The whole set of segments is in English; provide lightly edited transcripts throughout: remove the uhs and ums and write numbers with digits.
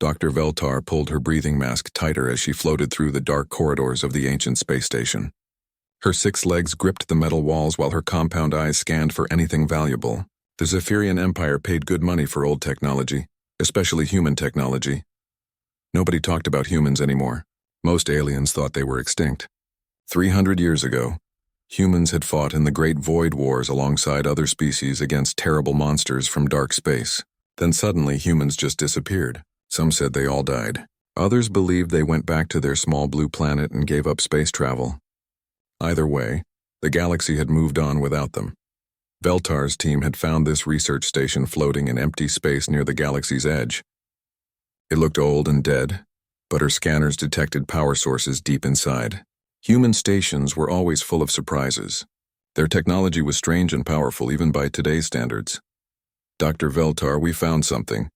Dr. Veltar pulled her breathing mask tighter as she floated through the dark corridors of the ancient space station. Her 6 legs gripped the metal walls while her compound eyes scanned for anything valuable. The Zephyrian Empire paid good money for old technology, especially human technology. Nobody talked about humans anymore. Most aliens thought they were extinct. 300 years ago, humans had fought in the Great Void Wars alongside other species against terrible monsters from dark space. Then suddenly humans just disappeared. Some said they all died. Others believed they went back to their small blue planet and gave up space travel. Either way, the galaxy had moved on without them. Veltar's team had found this research station floating in empty space near the galaxy's edge. It looked old and dead, but her scanners detected power sources deep inside. Human stations were always full of surprises. Their technology was strange and powerful even by today's standards. "Dr. Veltar, we found something,"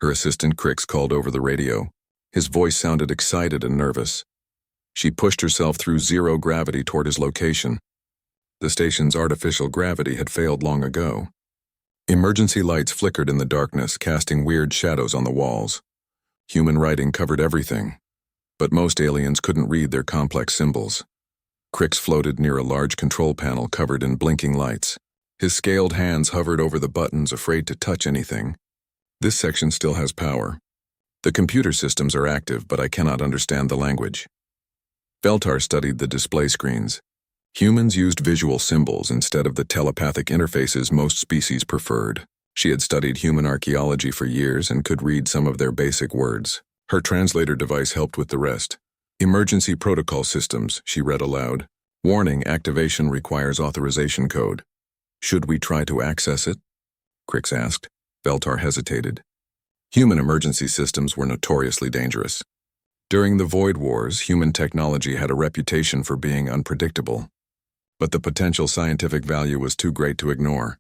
her assistant Crix called over the radio. His voice sounded excited and nervous. She pushed herself through zero gravity toward his location. The station's artificial gravity had failed long ago. Emergency lights flickered in the darkness, casting weird shadows on the walls. Human writing covered everything, but most aliens couldn't read their complex symbols. Crix floated near a large control panel covered in blinking lights. His scaled hands hovered over the buttons, afraid to touch anything. "This section still has power. The computer systems are active, but I cannot understand the language." Veltar studied the display screens. Humans used visual symbols instead of the telepathic interfaces most species preferred. She had studied human archaeology for years and could read some of their basic words. Her translator device helped with the rest. "Emergency protocol systems," she read aloud. "Warning, activation requires authorization code." "Should we try to access it?" Crix asked. Veltar hesitated. Human emergency systems were notoriously dangerous. During the Void Wars, human technology had a reputation for being unpredictable. But the potential scientific value was too great to ignore.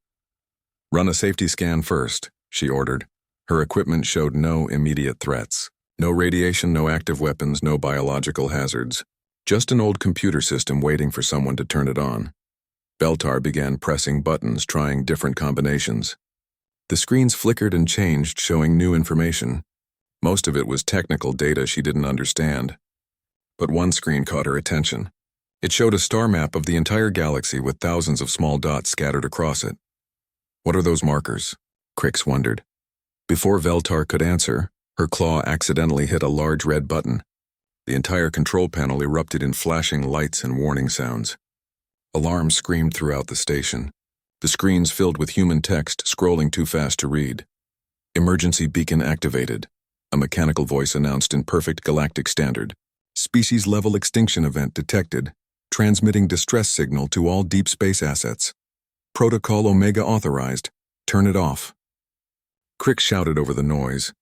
"Run a safety scan first," she ordered. Her equipment showed no immediate threats. No radiation, no active weapons, no biological hazards. Just an old computer system waiting for someone to turn it on. Veltar began pressing buttons, trying different combinations. The screens flickered and changed, showing new information. Most of it was technical data she didn't understand. But one screen caught her attention. It showed a star map of the entire galaxy with thousands of small dots scattered across it. "What are those markers?" Crix wondered. Before Veltar could answer, her claw accidentally hit a large red button. The entire control panel erupted in flashing lights and warning sounds. Alarms screamed throughout the station. The screens filled with human text, scrolling too fast to read. "Emergency beacon activated," a mechanical voice announced in perfect galactic standard. "Species-level extinction event detected. Transmitting distress signal to all deep space assets. Protocol Omega authorized. Turn it off." Crix shouted over the noise.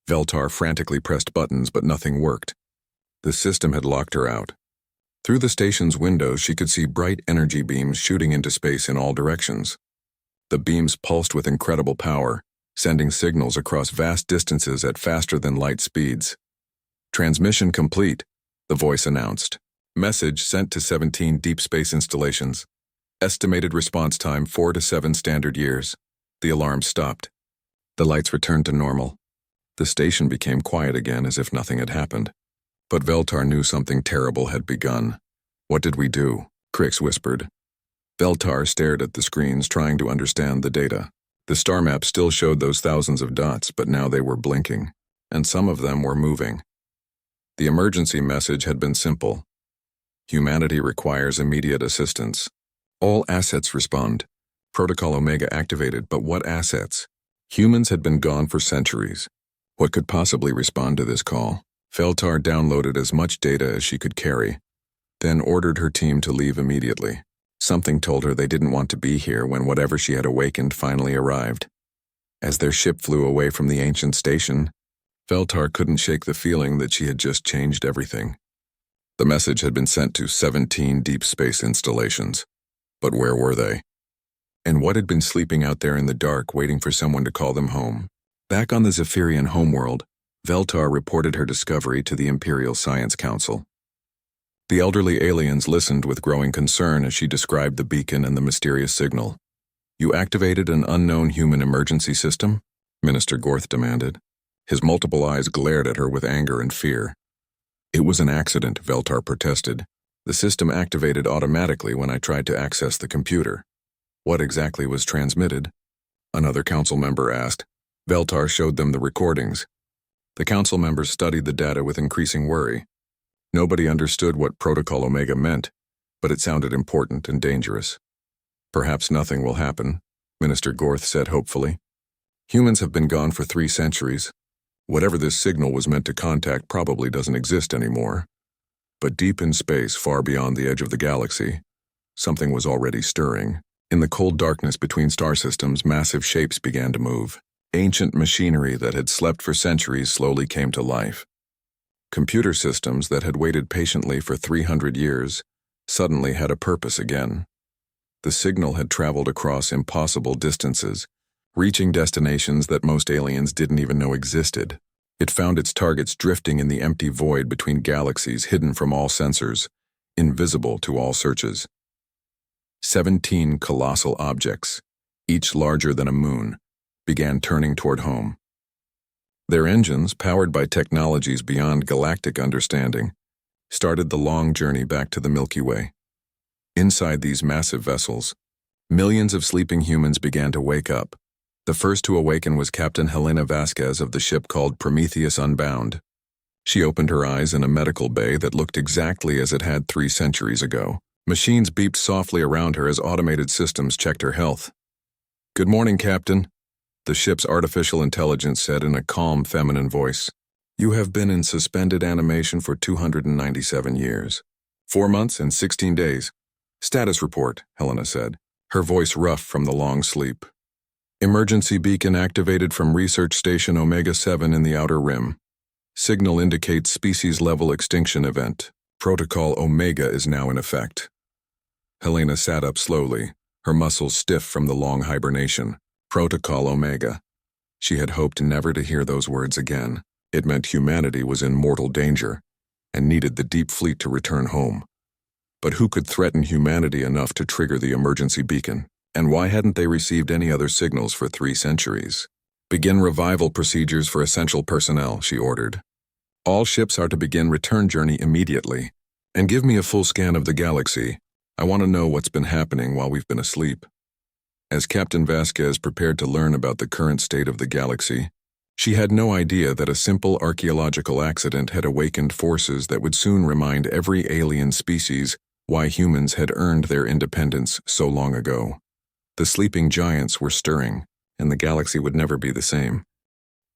Veltar frantically pressed buttons, but nothing worked. The system had locked her out. Through the station's windows, she could see bright energy beams shooting into space in all directions. The beams pulsed with incredible power, sending signals across vast distances at faster-than-light speeds. "Transmission complete," the voice announced. "Message sent to 17 deep space installations. Estimated response time 4 to 7 standard years." The alarm stopped. The lights returned to normal. The station became quiet again, as if nothing had happened. But Veltar knew something terrible had begun. "What did we do?" Crix whispered. Veltar stared at the screens, trying to understand the data. The star map still showed those thousands of dots, but now they were blinking, and some of them were moving. The emergency message had been simple. "Humanity requires immediate assistance. All assets respond. Protocol Omega activated, but what assets? Humans had been gone for centuries. What could possibly respond to this call?" Veltar downloaded as much data as she could carry, then ordered her team to leave immediately. Something told her they didn't want to be here when whatever she had awakened finally arrived. As their ship flew away from the ancient station, Veltar couldn't shake the feeling that she had just changed everything. The message had been sent to 17 deep space installations. But where were they? And what had been sleeping out there in the dark, waiting for someone to call them home? Back on the Zephyrian homeworld, Veltar reported her discovery to the Imperial Science Council. The elderly aliens listened with growing concern as she described the beacon and the mysterious signal. "You activated an unknown human emergency system?" Minister Gorth demanded. His multiple eyes glared at her with anger and fear. "It was an accident," Veltar protested. "The system activated automatically when I tried to access the computer." "What exactly was transmitted?" another council member asked. Veltar showed them the recordings. The council members studied the data with increasing worry. Nobody understood what Protocol Omega meant, but it sounded important and dangerous. "Perhaps nothing will happen," Minister Gorth said hopefully. "Humans have been gone for 3 centuries. Whatever this signal was meant to contact probably doesn't exist anymore. But deep in space, far beyond the edge of the galaxy, something was already stirring. In the cold darkness between star systems, massive shapes began to move. Ancient machinery that had slept for centuries slowly came to life. Computer systems that had waited patiently for 300 years suddenly had a purpose again. The signal had traveled across impossible distances, reaching destinations that most aliens didn't even know existed. It found its targets drifting in the empty void between galaxies, hidden from all sensors, invisible to all searches. 17 colossal objects, each larger than a moon, began turning toward home. Their engines, powered by technologies beyond galactic understanding, started the long journey back to the Milky Way. Inside these massive vessels, millions of sleeping humans began to wake up. The first to awaken was Captain Helena Vasquez of the ship called Prometheus Unbound. She opened her eyes in a medical bay that looked exactly as it had 3 centuries ago. Machines beeped softly around her as automated systems checked her health. "Good morning, Captain," the ship's artificial intelligence said in a calm, feminine voice. "You have been in suspended animation for 297 years. 4 months and 16 days. Status report," Helena said, her voice rough from the long sleep. "Emergency beacon activated from Research Station Omega-7 in the Outer Rim. Signal indicates species-level extinction event. Protocol Omega is now in effect." Helena sat up slowly, her muscles stiff from the long hibernation. Protocol Omega. She had hoped never to hear those words again. It meant humanity was in mortal danger and needed the deep fleet to return home. But who could threaten humanity enough to trigger the emergency beacon? And why hadn't they received any other signals for 3 centuries? "Begin revival procedures for essential personnel," she ordered. "All ships are to begin return journey immediately. And give me a full scan of the galaxy. I want to know what's been happening while we've been asleep." As Captain Vasquez prepared to learn about the current state of the galaxy, she had no idea that a simple archaeological accident had awakened forces that would soon remind every alien species why humans had earned their independence so long ago. The sleeping giants were stirring, and the galaxy would never be the same.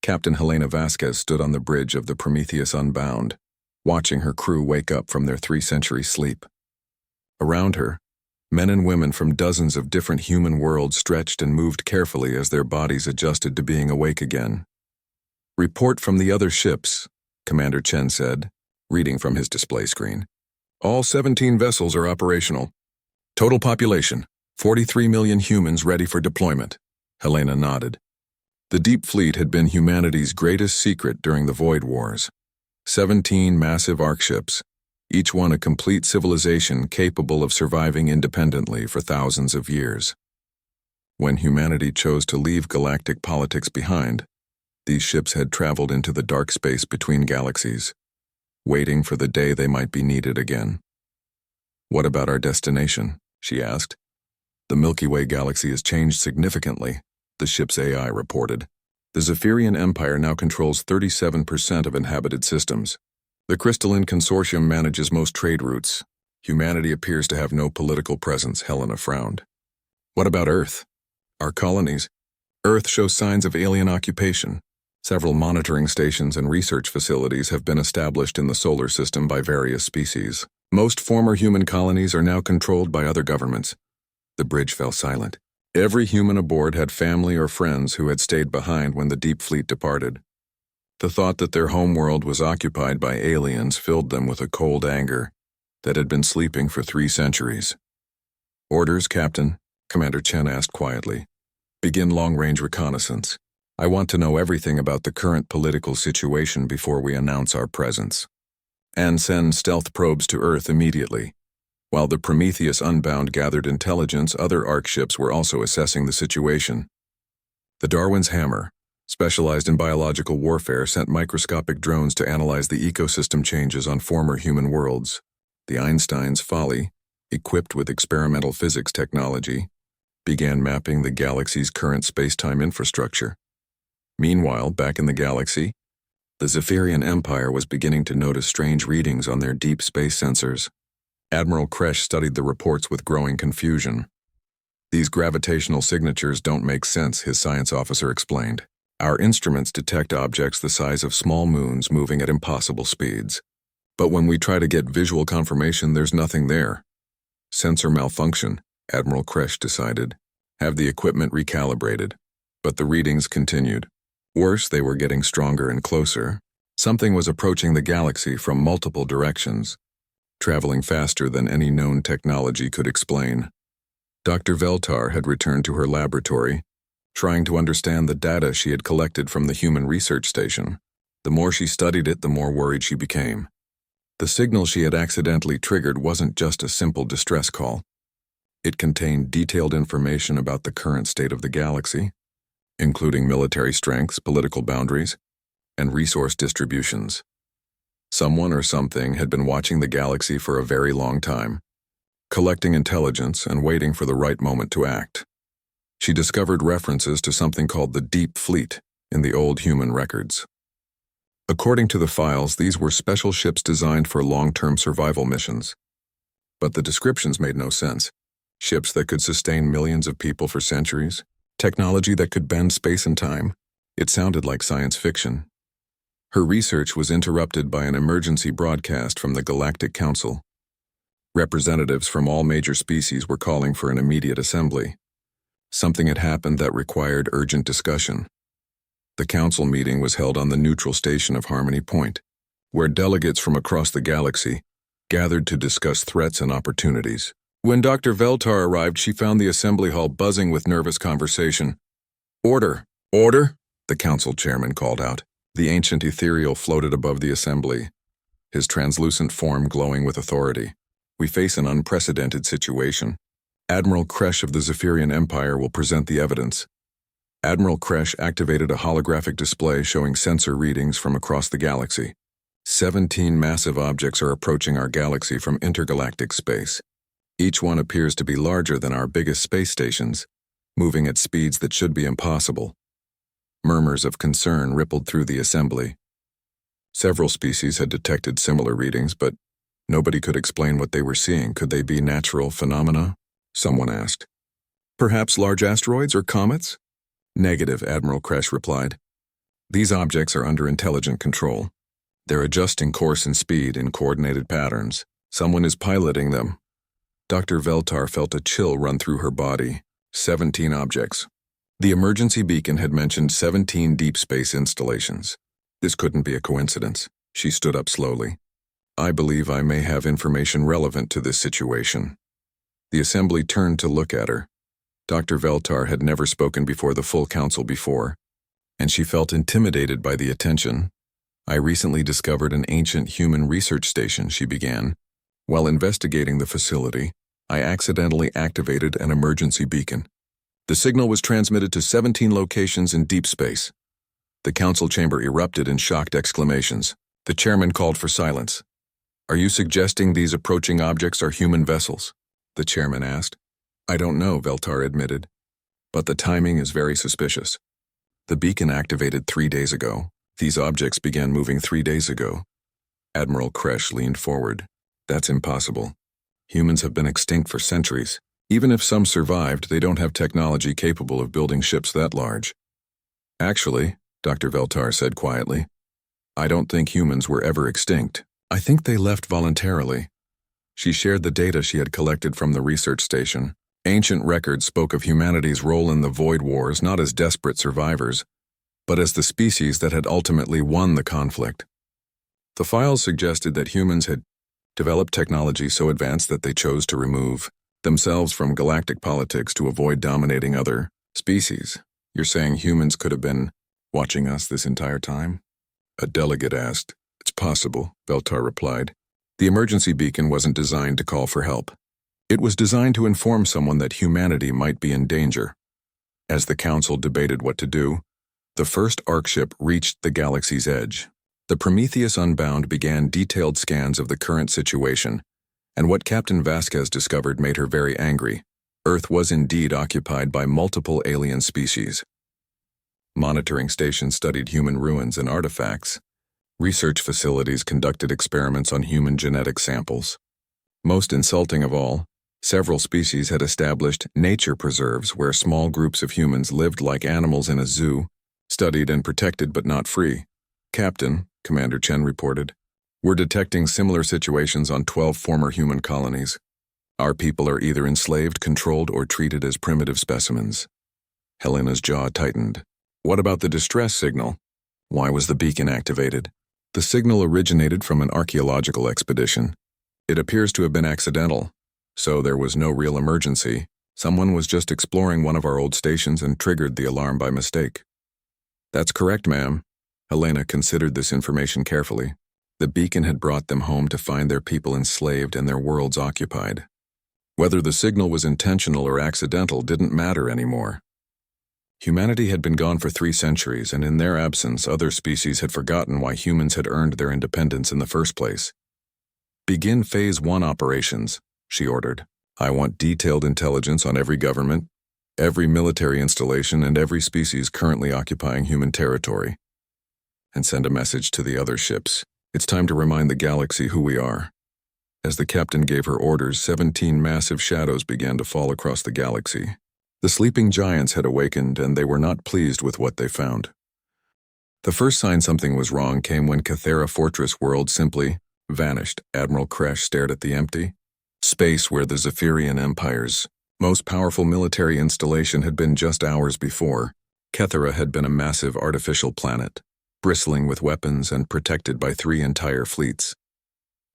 Captain Helena Vasquez stood on the bridge of the Prometheus Unbound, watching her crew wake up from their 3-century sleep. Around her, men and women from dozens of different human worlds stretched and moved carefully as their bodies adjusted to being awake again. "Report from the other ships," Commander Chen said, reading from his display screen. "All 17 vessels are operational. Total population, 43 million humans ready for deployment." Helena nodded. The Deep Fleet had been humanity's greatest secret during the Void Wars. 17 massive arc ships, each one a complete civilization capable of surviving independently for thousands of years. When humanity chose to leave galactic politics behind, these ships had traveled into the dark space between galaxies, waiting for the day they might be needed again. "What about our destination?" she asked. "The Milky Way galaxy has changed significantly," the ship's AI reported. "The Zephyrian Empire now controls 37% of inhabited systems. The Crystalline Consortium manages most trade routes. Humanity appears to have no political presence," Helena frowned. "What about Earth? Our colonies? Earth shows signs of alien occupation. Several monitoring stations and research facilities have been established in the solar system by various species. Most former human colonies are now controlled by other governments." The bridge fell silent. Every human aboard had family or friends who had stayed behind when the Deep Fleet departed. The thought that their homeworld was occupied by aliens filled them with a cold anger that had been sleeping for 3 centuries. "Orders, Captain," Commander Chen asked quietly. "Begin long-range reconnaissance. I want to know everything about the current political situation before we announce our presence. And send stealth probes to Earth immediately." While the Prometheus Unbound gathered intelligence, other ARC ships were also assessing the situation. The Darwin's hammer, specialized in biological warfare, sent microscopic drones to analyze the ecosystem changes on former human worlds. The Einstein's Folly, equipped with experimental physics technology, began mapping the galaxy's current space-time infrastructure. Meanwhile, back in the galaxy, the Zephyrian Empire was beginning to notice strange readings on their deep space sensors. Admiral Kresh studied the reports with growing confusion. "These gravitational signatures don't make sense," his science officer explained. "Our instruments detect objects the size of small moons moving at impossible speeds. But when we try to get visual confirmation, there's nothing there." "Sensor malfunction," Admiral Kresh decided. "Have the equipment recalibrated." But the readings continued. Worse, they were getting stronger and closer. Something was approaching the galaxy from multiple directions, traveling faster than any known technology could explain. Dr. Veltar had returned to her laboratory, trying to understand the data she had collected from the human research station. The more she studied it, the more worried she became. The signal she had accidentally triggered wasn't just a simple distress call. It contained detailed information about the current state of the galaxy, including military strengths, political boundaries, and resource distributions. Someone or something had been watching the galaxy for a very long time, collecting intelligence and waiting for the right moment to act. She discovered references to something called the Deep Fleet in the old human records. According to the files, these were special ships designed for long-term survival missions. But the descriptions made no sense. Ships that could sustain millions of people for centuries, technology that could bend space and time. It sounded like science fiction. Her research was interrupted by an emergency broadcast from the Galactic Council. Representatives from all major species were calling for an immediate assembly. Something had happened that required urgent discussion. The council meeting was held on the neutral station of Harmony Point, where delegates from across the galaxy gathered to discuss threats and opportunities. When Dr. Veltar arrived, she found the assembly hall buzzing with nervous conversation. "Order! Order!" the council chairman called out. The ancient ethereal floated above the assembly, his translucent form glowing with authority. "We face an unprecedented situation. Admiral Kresh of the Zephyrian Empire will present the evidence." Admiral Kresh activated a holographic display showing sensor readings from across the galaxy. 17 massive objects are approaching our galaxy from intergalactic space. Each one appears to be larger than our biggest space stations, moving at speeds that should be impossible. Murmurs of concern rippled through the assembly. Several species had detected similar readings, but nobody could explain what they were seeing. Could they be natural phenomena? Someone asked. "Perhaps large asteroids or comets?" "Negative," Admiral Kresh replied. "These objects are under intelligent control. They're adjusting course and speed in coordinated patterns. Someone is piloting them." Dr. Veltar felt a chill run through her body. 17 objects. The emergency beacon had mentioned 17 deep space installations. This couldn't be a coincidence. She stood up slowly. "I believe I may have information relevant to this situation." The assembly turned to look at her. Dr. Veltar had never spoken before the full council before, and she felt intimidated by the attention. "I recently discovered an ancient human research station," she began. "While investigating the facility, I accidentally activated an emergency beacon. The signal was transmitted to 17 locations in deep space." The council chamber erupted in shocked exclamations. The chairman called for silence. "Are you suggesting these approaching objects are human vessels?" the chairman asked. "I don't know," Veltar admitted. "But the timing is very suspicious. The beacon activated 3 days ago. These objects began moving 3 days ago." Admiral Kresh leaned forward. "That's impossible. Humans have been extinct for centuries. Even if some survived, they don't have technology capable of building ships that large." "Actually," Dr. Veltar said quietly, "I don't think humans were ever extinct. I think they left voluntarily." She shared the data she had collected from the research station. Ancient records spoke of humanity's role in the Void Wars not as desperate survivors, but as the species that had ultimately won the conflict. The files suggested that humans had developed technology so advanced that they chose to remove themselves from galactic politics to avoid dominating other species. "You're saying humans could have been watching us this entire time?" a delegate asked. "It's possible," Veltar replied. "The emergency beacon wasn't designed to call for help. It was designed to inform someone that humanity might be in danger." As the council debated what to do, The first ARC ship reached the galaxy's edge. The Prometheus Unbound began detailed scans of the current situation, and what Captain Vasquez discovered made her very angry. Earth was indeed occupied by multiple alien species. Monitoring stations studied human ruins and artifacts. Research facilities conducted experiments on human genetic samples. Most insulting of all, several species had established nature preserves where small groups of humans lived like animals in a zoo, studied and protected but not free. Captain, Commander Chen reported, we're detecting similar situations on 12 former human colonies. Our people are either enslaved, controlled, or treated as primitive specimens. Helena's jaw tightened. What about the distress signal? Why was the beacon activated? The signal originated from an archaeological expedition. It appears to have been accidental, so there was no real emergency. Someone was just exploring one of our old stations and triggered the alarm by mistake. That's correct, ma'am. Helena considered this information carefully. The beacon had brought them home to find their people enslaved and their worlds occupied. Whether the signal was intentional or accidental didn't matter anymore. Humanity had been gone for 3 centuries, and in their absence, other species had forgotten why humans had earned their independence in the first place. Begin Phase 1 operations, she ordered. I want detailed intelligence on every government, every military installation, and every species currently occupying human territory. And send a message to the other ships. It's time to remind the galaxy who we are. As the captain gave her orders, 17 massive shadows began to fall across the galaxy. The sleeping giants had awakened, and they were not pleased with what they found. The first sign something was wrong came when Cathera Fortress world simply vanished. Admiral Kresh stared at the empty space where the Zephyrian Empire's most powerful military installation had been just hours before. Cathera had been a massive artificial planet, bristling with weapons and protected by 3 entire fleets.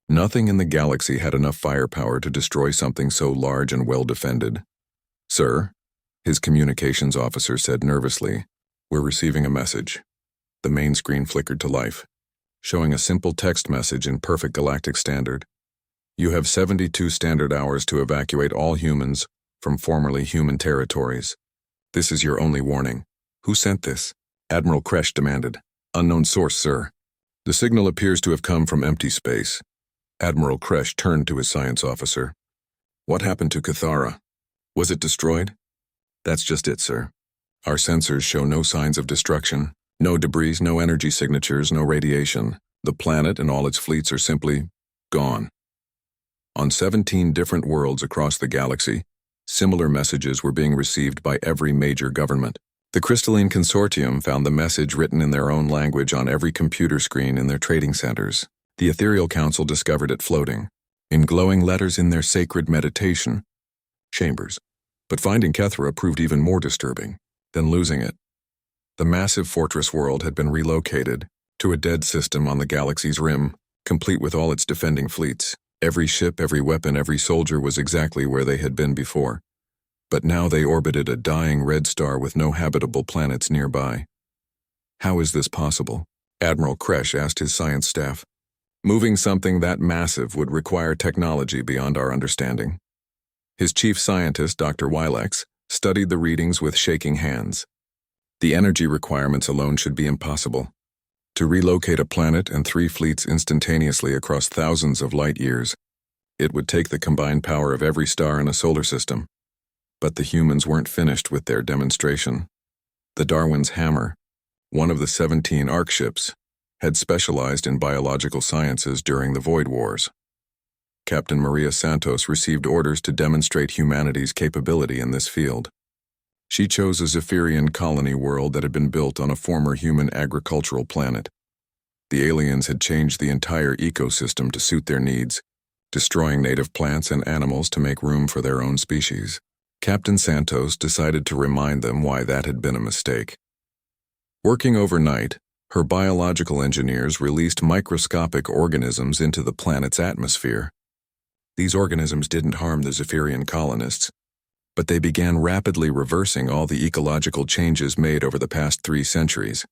Nothing in the galaxy had enough firepower to destroy something so large and well-defended. Sir, his communications officer said nervously, we're receiving a message. The main screen flickered to life, showing a simple text message in perfect galactic standard. You have 72 standard hours to evacuate all humans from formerly human territories. This is your only warning. Who sent this? Admiral Kresh demanded. Unknown source, sir. The signal appears to have come from empty space. Admiral Kresh turned to his science officer. What happened to Cathara? Was it destroyed? That's just it, sir. Our sensors show no signs of destruction. No debris, no energy signatures, no radiation. The planet and all its fleets are simply gone. On 17 different worlds across the galaxy, similar messages were being received by every major government. The Crystalline Consortium found the message written in their own language on every computer screen in their trading centers. The Ethereal Council discovered it floating, in glowing letters in their sacred meditation chambers. But finding Cathera proved even more disturbing than losing it. The massive fortress world had been relocated to a dead system on the galaxy's rim, complete with all its defending fleets. Every ship, every weapon, every soldier was exactly where they had been before. But now they orbited a dying red star with no habitable planets nearby. How is this possible? Admiral Kresh asked his science staff. Moving something that massive would require technology beyond our understanding. His chief scientist, Dr. Wilex, studied the readings with shaking hands. The energy requirements alone should be impossible. To relocate a planet and 3 fleets instantaneously across thousands of light years, it would take the combined power of every star in a solar system. But the humans weren't finished with their demonstration. The Darwin's Hammer, one of the 17 ARC ships, had specialized in biological sciences during the Void Wars. Captain Maria Santos received orders to demonstrate humanity's capability in this field. She chose a Zephyrian colony world that had been built on a former human agricultural planet. The aliens had changed the entire ecosystem to suit their needs, destroying native plants and animals to make room for their own species. Captain Santos decided to remind them why that had been a mistake. Working overnight, her biological engineers released microscopic organisms into the planet's atmosphere. These organisms didn't harm the Zephyrian colonists, but they began rapidly reversing all the ecological changes made over the past 3 centuries.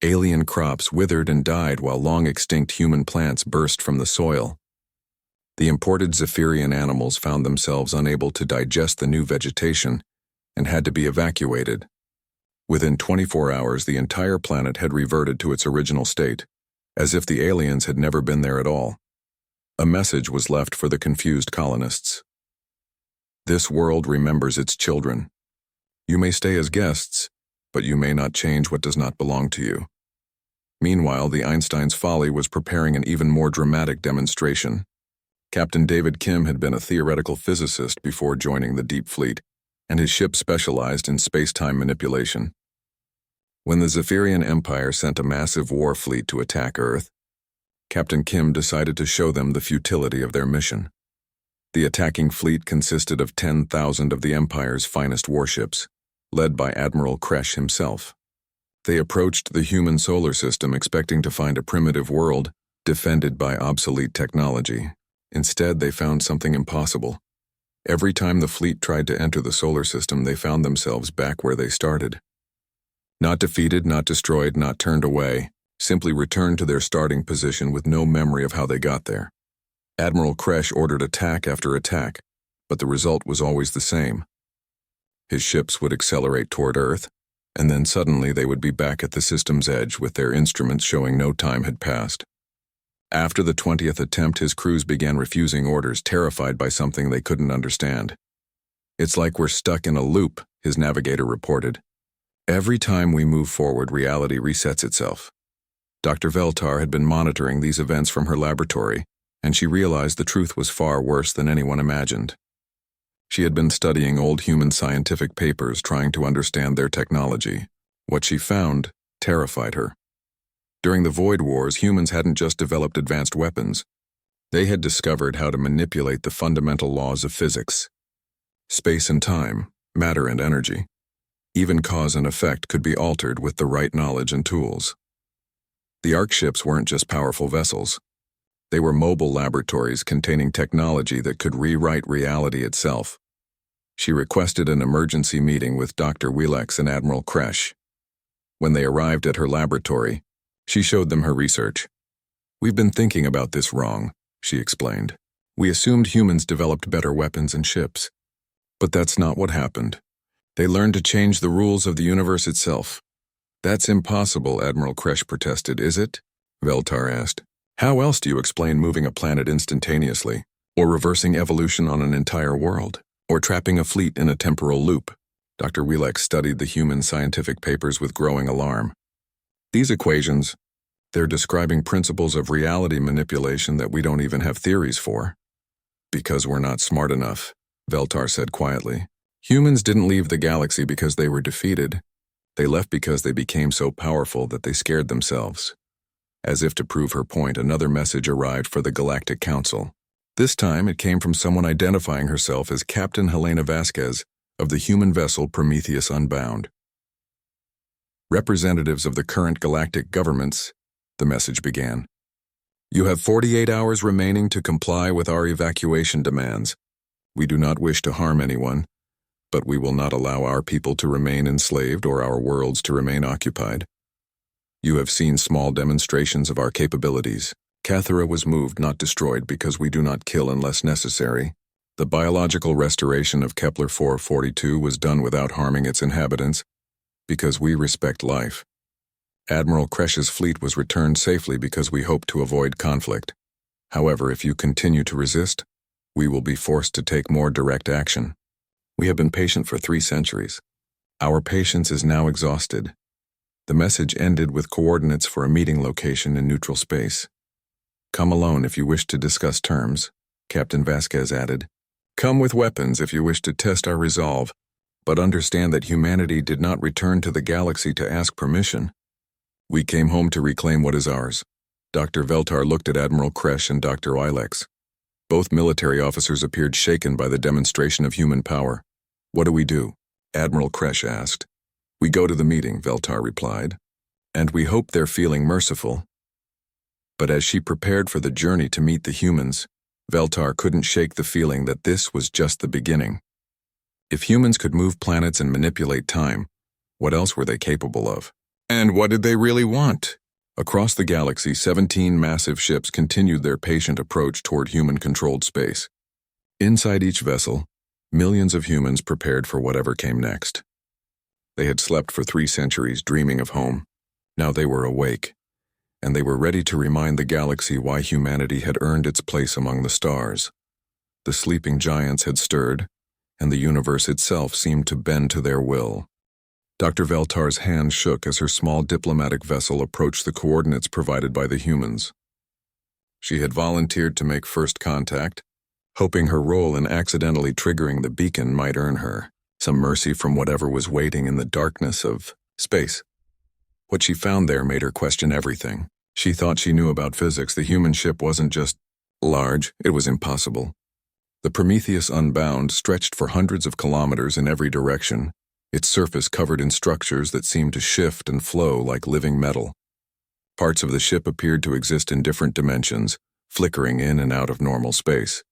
Alien crops withered and died while long-extinct human plants burst from the soil. The imported Zephyrian animals found themselves unable to digest the new vegetation and had to be evacuated. Within 24 hours, the entire planet had reverted to its original state, as if the aliens had never been there at all. A message was left for the confused colonists. This world remembers its children. You may stay as guests, but you may not change what does not belong to you. Meanwhile, the Einstein's Folly was preparing an even more dramatic demonstration. Captain David Kim had been a theoretical physicist before joining the Deep Fleet, and his ship specialized in space-time manipulation. When the Zephyrian Empire sent a massive war fleet to attack Earth, Captain Kim decided to show them the futility of their mission. The attacking fleet consisted of 10,000 of the Empire's finest warships, led by Admiral Kresh himself. They approached the human solar system expecting to find a primitive world defended by obsolete technology. Instead, they found something impossible. Every time the fleet tried to enter the solar system, they found themselves back where they started. Not defeated, not destroyed, not turned away, simply returned to their starting position with no memory of how they got there. Admiral Kresh ordered attack after attack, but the result was always the same. His ships would accelerate toward Earth, and then suddenly they would be back at the system's edge with their instruments showing no time had passed. After the 20th attempt, his crews began refusing orders, terrified by something they couldn't understand. "It's like we're stuck in a loop," his navigator reported. "Every time we move forward, reality resets itself." Dr. Veltar had been monitoring these events from her laboratory, and she realized the truth was far worse than anyone imagined. She had been studying old human scientific papers, trying to understand their technology. What she found terrified her. During the Void Wars, humans hadn't just developed advanced weapons. They had discovered how to manipulate the fundamental laws of physics. Space and time, matter and energy. Even cause and effect could be altered with the right knowledge and tools. The Ark ships weren't just powerful vessels. They were mobile laboratories containing technology that could rewrite reality itself. She requested an emergency meeting with Dr. Wielex and Admiral Kresh. When they arrived at her laboratory, she showed them her research. "We've been thinking about this wrong," she explained. "We assumed humans developed better weapons and ships. But that's not what happened. They learned to change the rules of the universe itself." "That's impossible," Admiral Kresh protested. "Is it?" Veltar asked. "How else do you explain moving a planet instantaneously, or reversing evolution on an entire world, or trapping a fleet in a temporal loop?" Dr. Wielex studied the human scientific papers with growing alarm. "These equations, they're describing principles of reality manipulation that we don't even have theories for." "Because we're not smart enough," Veltar said quietly. "Humans didn't leave the galaxy because they were defeated. They left because they became so powerful that they scared themselves." As if to prove her point, another message arrived for the Galactic Council. This time it came from someone identifying herself as Captain Helena Vasquez of the human vessel Prometheus Unbound. "Representatives of the current galactic governments," the message began. "You have 48 hours remaining to comply with our evacuation demands. We do not wish to harm anyone, but we will not allow our people to remain enslaved or our worlds to remain occupied. You have seen small demonstrations of our capabilities. Cathara was moved, not destroyed, because we do not kill unless necessary. The biological restoration of Kepler 442 was done without harming its inhabitants, because we respect life. Admiral Kresh's fleet was returned safely because we hope to avoid conflict. However, if you continue to resist, we will be forced to take more direct action. We have been patient for 3 centuries. Our patience is now exhausted." The message ended with coordinates for a meeting location in neutral space. "Come alone if you wish to discuss terms," Captain Vasquez added. "Come with weapons if you wish to test our resolve, but understand that humanity did not return to the galaxy to ask permission. We came home to reclaim what is ours." Dr. Veltar looked at Admiral Kresh and Dr. Wielex. Both military officers appeared shaken by the demonstration of human power. "What do we do?" Admiral Kresh asked. "We go to the meeting," Veltar replied. "And we hope they're feeling merciful." But as she prepared for the journey to meet the humans, Veltar couldn't shake the feeling that this was just the beginning. If humans could move planets and manipulate time, what else were they capable of? And what did they really want? Across the galaxy, 17 massive ships continued their patient approach toward human-controlled space. Inside each vessel, millions of humans prepared for whatever came next. They had slept for 3 centuries, dreaming of home. Now they were awake, and they were ready to remind the galaxy why humanity had earned its place among the stars. The sleeping giants had stirred, and the universe itself seemed to bend to their will. Dr. Veltar's hand shook as her small diplomatic vessel approached the coordinates provided by the humans. She had volunteered to make first contact, hoping her role in accidentally triggering the beacon might earn her some mercy from whatever was waiting in the darkness of space. What she found there made her question everything. She thought she knew about physics. The human ship wasn't just large, it was impossible. The Prometheus Unbound stretched for hundreds of kilometers in every direction, its surface covered in structures that seemed to shift and flow like living metal. Parts of the ship appeared to exist in different dimensions, flickering in and out of normal space.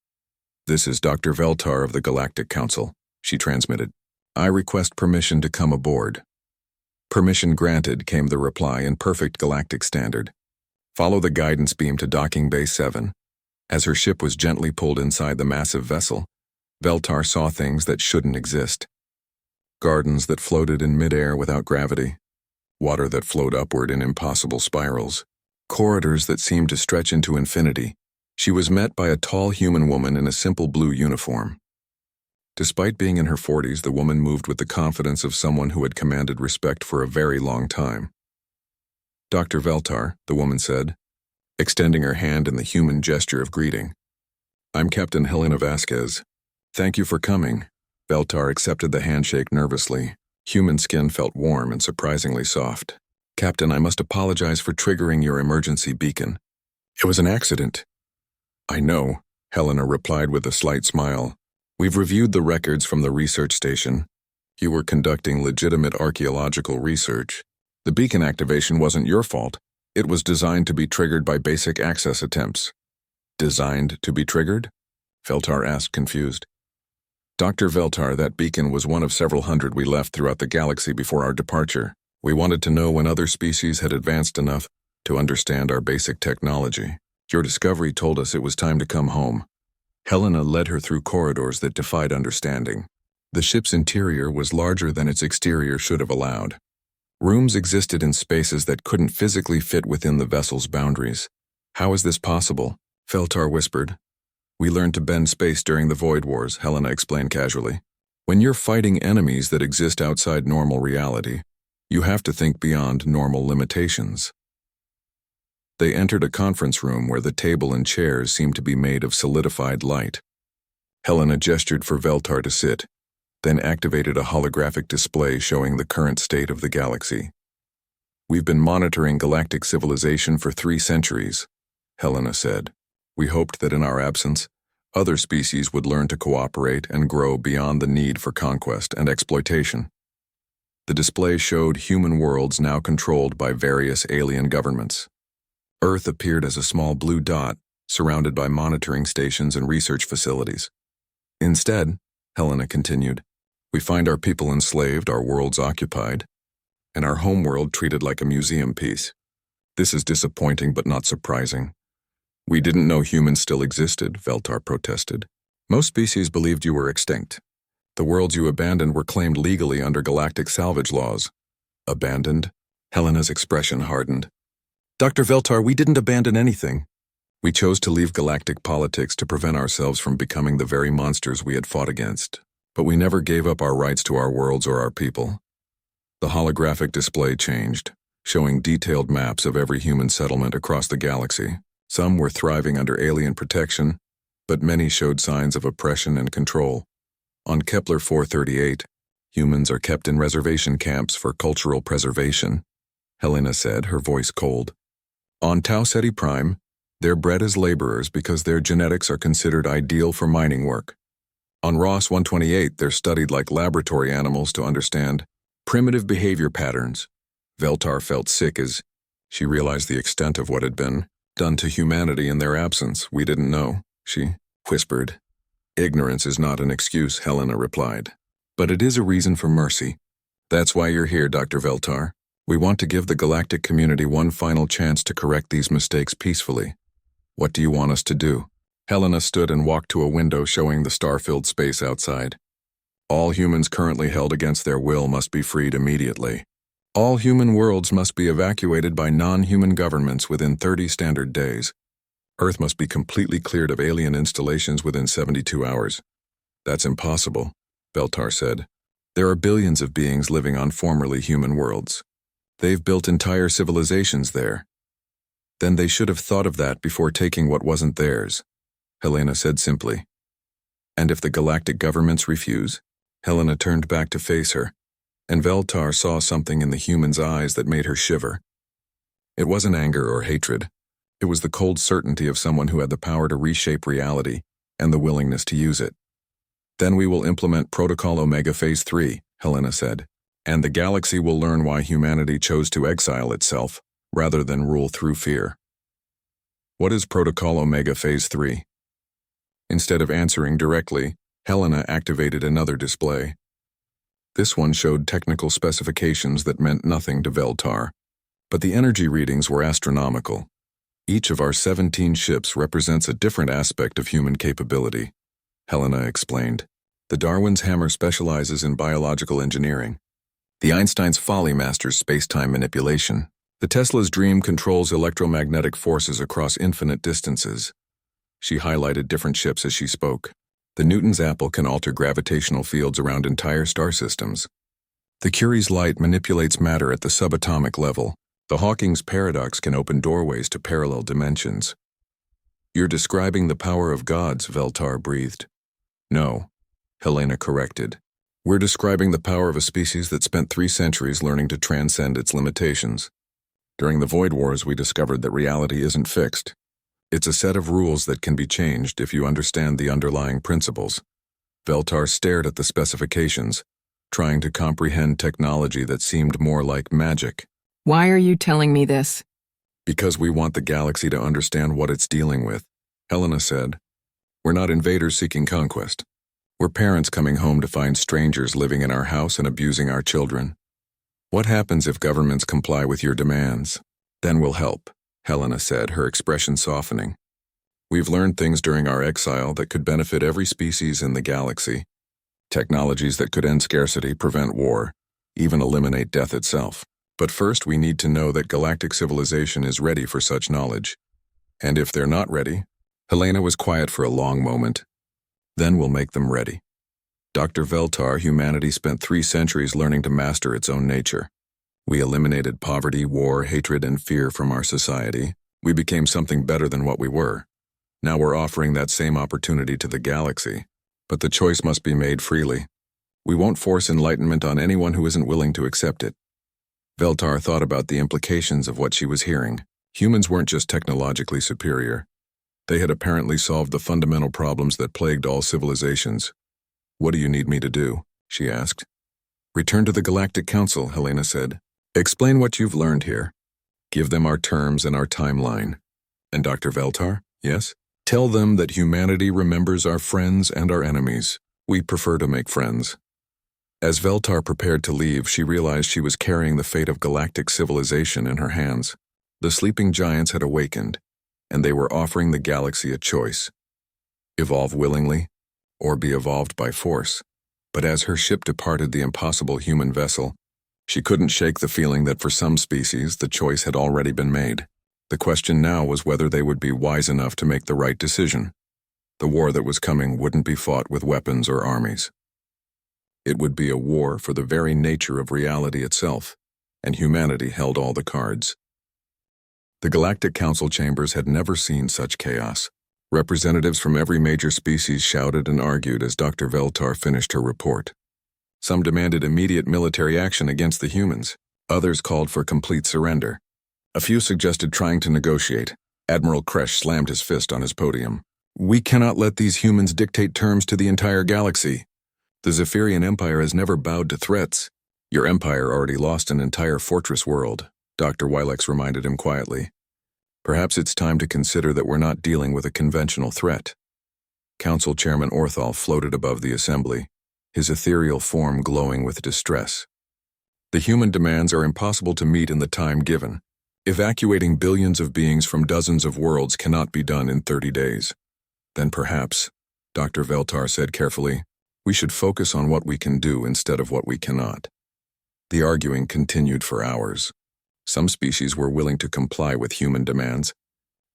"This is Dr. Veltar of the Galactic Council," she transmitted. "I request permission to come aboard." "Permission granted," came the reply in perfect galactic standard. "Follow the guidance beam to docking bay 7. As her ship was gently pulled inside the massive vessel, Veltar saw things that shouldn't exist. Gardens that floated in midair without gravity, water that flowed upward in impossible spirals, corridors that seemed to stretch into infinity. She was met by a tall human woman in a simple blue uniform. Despite being in her 40s, the woman moved with the confidence of someone who had commanded respect for a very long time. "Dr. Veltar," the woman said, extending her hand in the human gesture of greeting. "I'm Captain Helena Vasquez. Thank you for coming." Veltar accepted the handshake nervously. Human skin felt warm and surprisingly soft. "Captain, I must apologize for triggering your emergency beacon. It was an accident." "I know," Helena replied with a slight smile. "We've reviewed the records from the research station. You were conducting legitimate archaeological research. The beacon activation wasn't your fault. It was designed to be triggered by basic access attempts." "Designed to be triggered?" Veltar asked, confused. "Dr. Veltar, that beacon was one of several hundred we left throughout the galaxy before our departure. We wanted to know when other species had advanced enough to understand our basic technology. Your discovery told us it was time to come home." Helena led her through corridors that defied understanding. The ship's interior was larger than its exterior should have allowed. Rooms existed in spaces that couldn't physically fit within the vessel's boundaries. "How is this possible?" Veltar whispered. "We learned to bend space during the Void Wars," Helena explained casually. "When you're fighting enemies that exist outside normal reality, you have to think beyond normal limitations." They entered a conference room where the table and chairs seemed to be made of solidified light. Helena gestured for Veltar to sit, then activated a holographic display showing the current state of the galaxy. "We've been monitoring galactic civilization for 3 centuries, Helena said. "We hoped that in our absence, other species would learn to cooperate and grow beyond the need for conquest and exploitation." The display showed human worlds now controlled by various alien governments. Earth appeared as a small blue dot, surrounded by monitoring stations and research facilities. "Instead," Helena continued, "we find our people enslaved, our worlds occupied, and our homeworld treated like a museum piece. This is disappointing but not surprising." "We didn't know humans still existed," Veltar protested. "Most species believed you were extinct. The worlds you abandoned were claimed legally under galactic salvage laws." "Abandoned?" Helena's expression hardened. "Dr. Veltar, we didn't abandon anything. We chose to leave galactic politics to prevent ourselves from becoming the very monsters we had fought against. But we never gave up our rights to our worlds or our people." The holographic display changed, showing detailed maps of every human settlement across the galaxy. Some were thriving under alien protection, but many showed signs of oppression and control. On Kepler 438, humans are kept in reservation camps for cultural preservation, Helena said, her voice cold. On Tau Ceti Prime, they're bred as laborers because their genetics are considered ideal for mining work. On Ross 128, they're studied like laboratory animals to understand primitive behavior patterns. Veltar felt sick as she realized the extent of what had been done to humanity in their absence. "We didn't know," she whispered. "Ignorance is not an excuse," Helena replied. "But it is a reason for mercy. That's why you're here, Dr. Veltar. We want to give the galactic community one final chance to correct these mistakes peacefully. What do you want us to do?" Helena stood and walked to a window showing the star-filled space outside. All humans currently held against their will must be freed immediately. All human worlds must be evacuated by non-human governments within 30 standard days. Earth must be completely cleared of alien installations within 72 hours. That's impossible, Veltar said. There are billions of beings living on formerly human worlds. They've built entire civilizations there. Then they should have thought of that before taking what wasn't theirs, Helena said simply. And if the galactic governments refuse? Helena turned back to face her, and Veltar saw something in the human's eyes that made her shiver. It wasn't anger or hatred. It was the cold certainty of someone who had the power to reshape reality and the willingness to use it. Then we will implement Protocol Omega Phase 3, Helena said, and the galaxy will learn why humanity chose to exile itself rather than rule through fear. What is Protocol Omega Phase 3? Instead of answering directly, Helena activated another display. This one showed technical specifications that meant nothing to Veltar, but the energy readings were astronomical. Each of our 17 ships represents a different aspect of human capability, Helena explained. The Darwin's hammer specializes in biological engineering. The Einstein's folly masters space-time manipulation. The Tesla's dream controls electromagnetic forces across infinite distances. She highlighted different ships as she spoke. The Newton's apple can alter gravitational fields around entire star systems. The Curie's light manipulates matter at the subatomic level. The Hawking's paradox can open doorways to parallel dimensions. You're describing the power of gods, Veltar breathed. No, Helena corrected. We're describing the power of a species that spent 3 centuries learning to transcend its limitations. During the Void Wars, we discovered that reality isn't fixed. It's a set of rules that can be changed if you understand the underlying principles. Veltar stared at the specifications, trying to comprehend technology that seemed more like magic. Why are you telling me this? Because we want the galaxy to understand what it's dealing with, Helena said. We're not invaders seeking conquest. We're parents coming home to find strangers living in our house and abusing our children. What happens if governments comply with your demands? Then we'll help, Helena said, her expression softening. We've learned things during our exile that could benefit every species in the galaxy. Technologies that could end scarcity, prevent war, even eliminate death itself. But first we need to know that galactic civilization is ready for such knowledge. And if they're not ready, Helena was quiet for a long moment. Then we'll make them ready. Dr. Veltar, humanity spent 3 centuries learning to master its own nature. We eliminated poverty, war, hatred, and fear from our society. We became something better than what we were. Now we're offering that same opportunity to the galaxy. But the choice must be made freely. We won't force enlightenment on anyone who isn't willing to accept it. Veltar thought about the implications of what she was hearing. Humans weren't just technologically superior. They had apparently solved the fundamental problems that plagued all civilizations. What do you need me to do? She asked. Return to the Galactic Council, Helena said. Explain what you've learned here. Give them our terms and our timeline. And Dr. Veltar, yes? Tell them that humanity remembers our friends and our enemies. We prefer to make friends. As Veltar prepared to leave, she realized she was carrying the fate of galactic civilization in her hands. The sleeping giants had awakened, and they were offering the galaxy a choice. Evolve willingly, or be evolved by force. But as her ship departed the impossible human vessel, she couldn't shake the feeling that for some species, the choice had already been made. The question now was whether they would be wise enough to make the right decision. The war that was coming wouldn't be fought with weapons or armies. It would be a war for the very nature of reality itself, and humanity held all the cards. The Galactic Council chambers had never seen such chaos. Representatives from every major species shouted and argued as Dr. Veltar finished her report. Some demanded immediate military action against the humans. Others called for complete surrender. A few suggested trying to negotiate. Admiral Kresh slammed his fist on his podium. We cannot let these humans dictate terms to the entire galaxy. The Zephyrian Empire has never bowed to threats. Your empire already lost an entire fortress world, Dr. Wilex reminded him quietly. Perhaps it's time to consider that we're not dealing with a conventional threat. Council Chairman Orthal floated above the assembly, his ethereal form glowing with distress. The human demands are impossible to meet in the time given. Evacuating billions of beings from dozens of worlds cannot be done in 30 days. Then perhaps, Dr. Veltar said carefully, We should focus on what we can do instead of what we cannot. The arguing continued for hours. Some species were willing to comply with human demands,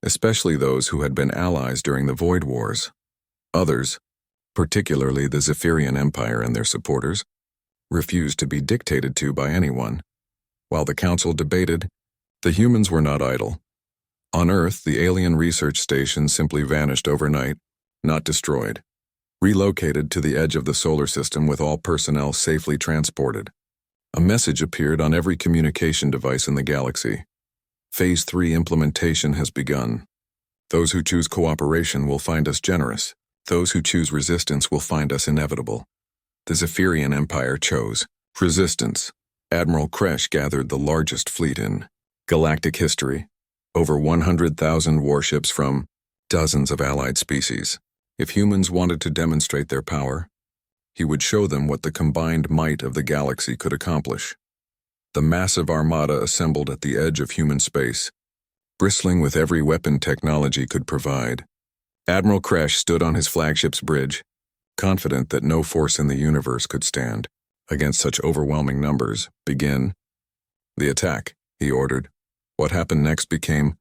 especially those who had been allies during the Void Wars. Others, particularly the Zephyrian Empire and their supporters, refused to be dictated to by anyone. While the council debated, the humans were not idle. On Earth, the alien research station simply vanished overnight, not destroyed, relocated to the edge of the solar system with all personnel safely transported. A message appeared on every communication device in the galaxy. Phase 3 implementation has begun. Those who choose cooperation will find us generous. Those who choose resistance will find us inevitable. The Zephyrian Empire chose resistance. Admiral Kresh gathered the largest fleet in galactic history, over 100,000 warships from dozens of allied species. If humans wanted to demonstrate their power, he would show them what the combined might of the galaxy could accomplish. The massive armada assembled at the edge of human space, bristling with every weapon technology could provide. Admiral Kresh stood on his flagship's bridge, confident that no force in the universe could stand against such overwhelming numbers. Begin the attack, he ordered. What happened next became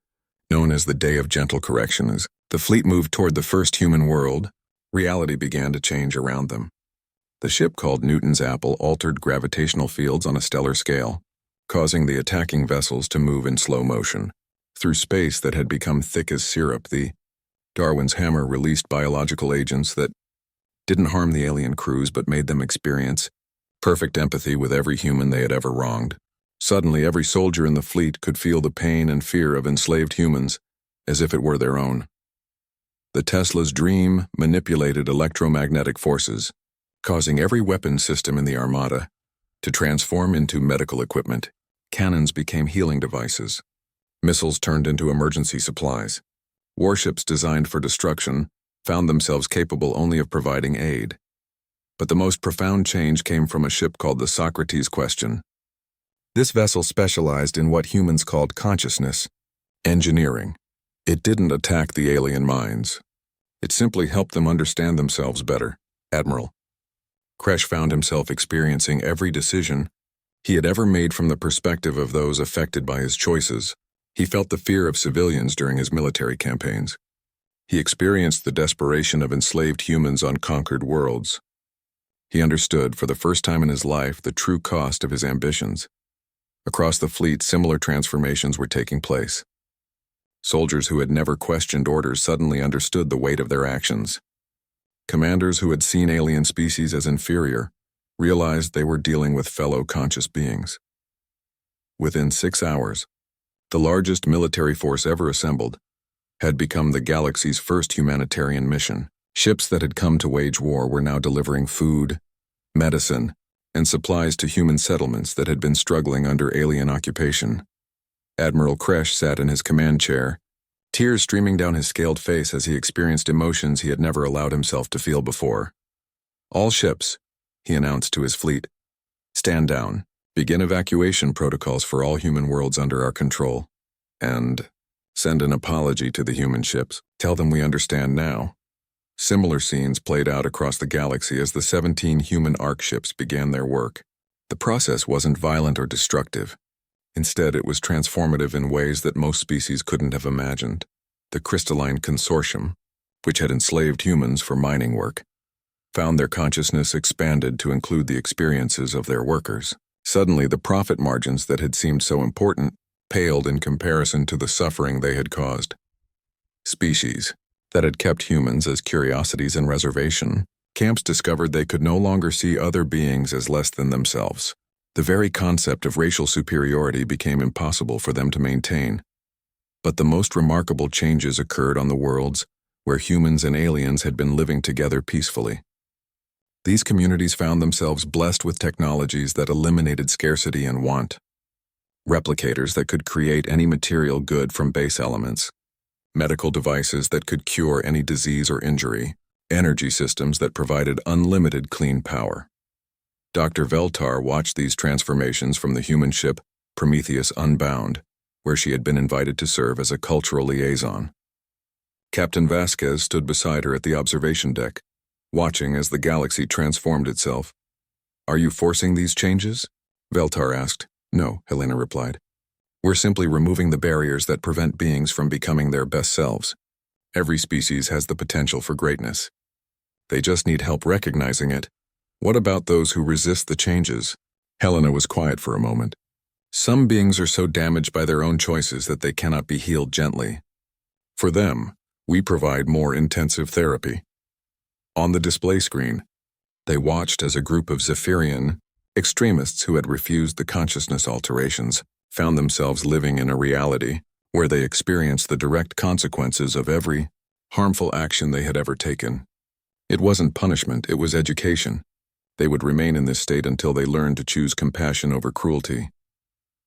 known as the Day of Gentle Correction. As the fleet moved toward the first human world, reality began to change around them. The ship called Newton's Apple altered gravitational fields on a stellar scale, causing the attacking vessels to move in slow motion. Through space that had become thick as syrup, the Darwin's hammer released biological agents that didn't harm the alien crews but made them experience perfect empathy with every human they had ever wronged. Suddenly, every soldier in the fleet could feel the pain and fear of enslaved humans as if it were their own. The Tesla's dream manipulated electromagnetic forces, causing every weapon system in the Armada to transform into medical equipment. Cannons became healing devices. Missiles turned into emergency supplies. Warships designed for destruction found themselves capable only of providing aid. But the most profound change came from a ship called the Socrates Question. This vessel specialized in what humans called consciousness, engineering. It didn't attack the alien minds. It simply helped them understand themselves better. Admiral Kresh found himself experiencing every decision he had ever made from the perspective of those affected by his choices. He felt the fear of civilians during his military campaigns. He experienced the desperation of enslaved humans on conquered worlds. He understood, for the first time in his life, the true cost of his ambitions. Across the fleet, similar transformations were taking place. Soldiers who had never questioned orders suddenly understood the weight of their actions. Commanders who had seen alien species as inferior realized they were dealing with fellow conscious beings. Within 6 hours, the largest military force ever assembled had become the galaxy's first humanitarian mission. Ships that had come to wage war were now delivering food, medicine, and supplies to human settlements that had been struggling under alien occupation. Admiral Kresh sat in his command chair, tears streaming down his scaled face as he experienced emotions he had never allowed himself to feel before. All ships, he announced to his fleet, stand down. Begin evacuation protocols for all human worlds under our control. And send an apology to the human ships. Tell them we understand now. Similar scenes played out across the galaxy as the 17 human ARC ships began their work. The process wasn't violent or destructive. Instead, it was transformative in ways that most species couldn't have imagined. The crystalline consortium, which had enslaved humans for mining work, found their consciousness expanded to include the experiences of their workers. Suddenly, the profit margins that had seemed so important paled in comparison to the suffering they had caused. Species that had kept humans as curiosities in reservation, camps discovered they could no longer see other beings as less than themselves. The very concept of racial superiority became impossible for them to maintain. But the most remarkable changes occurred on the worlds where humans and aliens had been living together peacefully. These communities found themselves blessed with technologies that eliminated scarcity and want. Replicators that could create any material good from base elements. Medical devices that could cure any disease or injury. Energy systems that provided unlimited clean power. Dr. Veltar watched these transformations from the human ship Prometheus Unbound, where she had been invited to serve as a cultural liaison. Captain Vasquez stood beside her at the observation deck, watching as the galaxy transformed itself. "Are you forcing these changes?" Veltar asked. "No," Helena replied. "We're simply removing the barriers that prevent beings from becoming their best selves. Every species has the potential for greatness. They just need help recognizing it. What about those who resist the changes?" Helena was quiet for a moment. "Some beings are so damaged by their own choices that they cannot be healed gently. For them, we provide more intensive therapy." On the display screen, they watched as a group of Zephyrian extremists who had refused the consciousness alterations found themselves living in a reality where they experienced the direct consequences of every harmful action they had ever taken. It wasn't punishment, it was education. They would remain in this state until they learned to choose compassion over cruelty.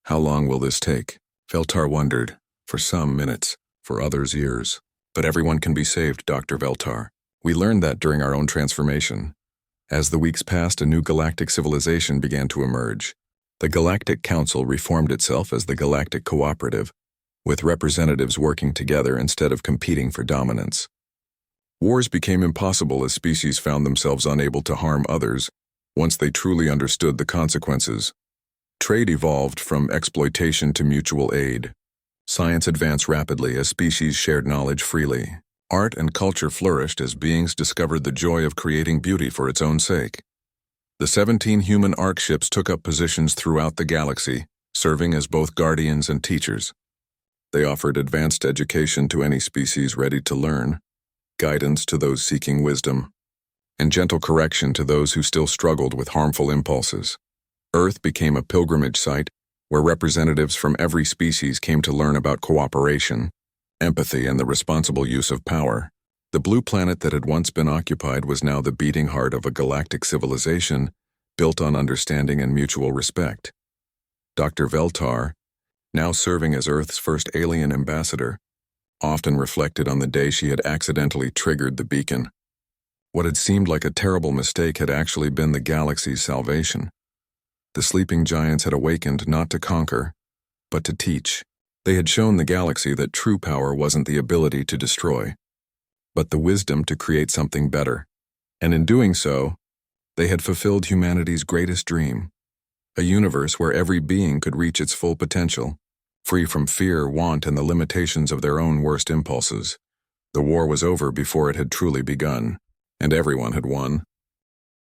How long will this take? Veltar wondered. For some, minutes. For others, years. But everyone can be saved, Dr. Veltar. We learned that during our own transformation. As the weeks passed, a new galactic civilization began to emerge. The Galactic Council reformed itself as the Galactic Cooperative, with representatives working together instead of competing for dominance. Wars became impossible as species found themselves unable to harm others once they truly understood the consequences. Trade evolved from exploitation to mutual aid. Science advanced rapidly as species shared knowledge freely. Art and culture flourished as beings discovered the joy of creating beauty for its own sake. The 17 human arc ships took up positions throughout the galaxy, serving as both guardians and teachers. They offered advanced education to any species ready to learn, guidance to those seeking wisdom, and gentle correction to those who still struggled with harmful impulses. Earth became a pilgrimage site where representatives from every species came to learn about cooperation, empathy, and the responsible use of power. The blue planet that had once been occupied was now the beating heart of a galactic civilization built on understanding and mutual respect. Dr. Veltar, now serving as Earth's first alien ambassador, often reflected on the day she had accidentally triggered the beacon. What had seemed like a terrible mistake had actually been the galaxy's salvation. The sleeping giants had awakened not to conquer, but to teach. They had shown the galaxy that true power wasn't the ability to destroy, but the wisdom to create something better. And in doing so, they had fulfilled humanity's greatest dream, a universe where every being could reach its full potential, free from fear, want, and the limitations of their own worst impulses. The war was over before it had truly begun, and everyone had won.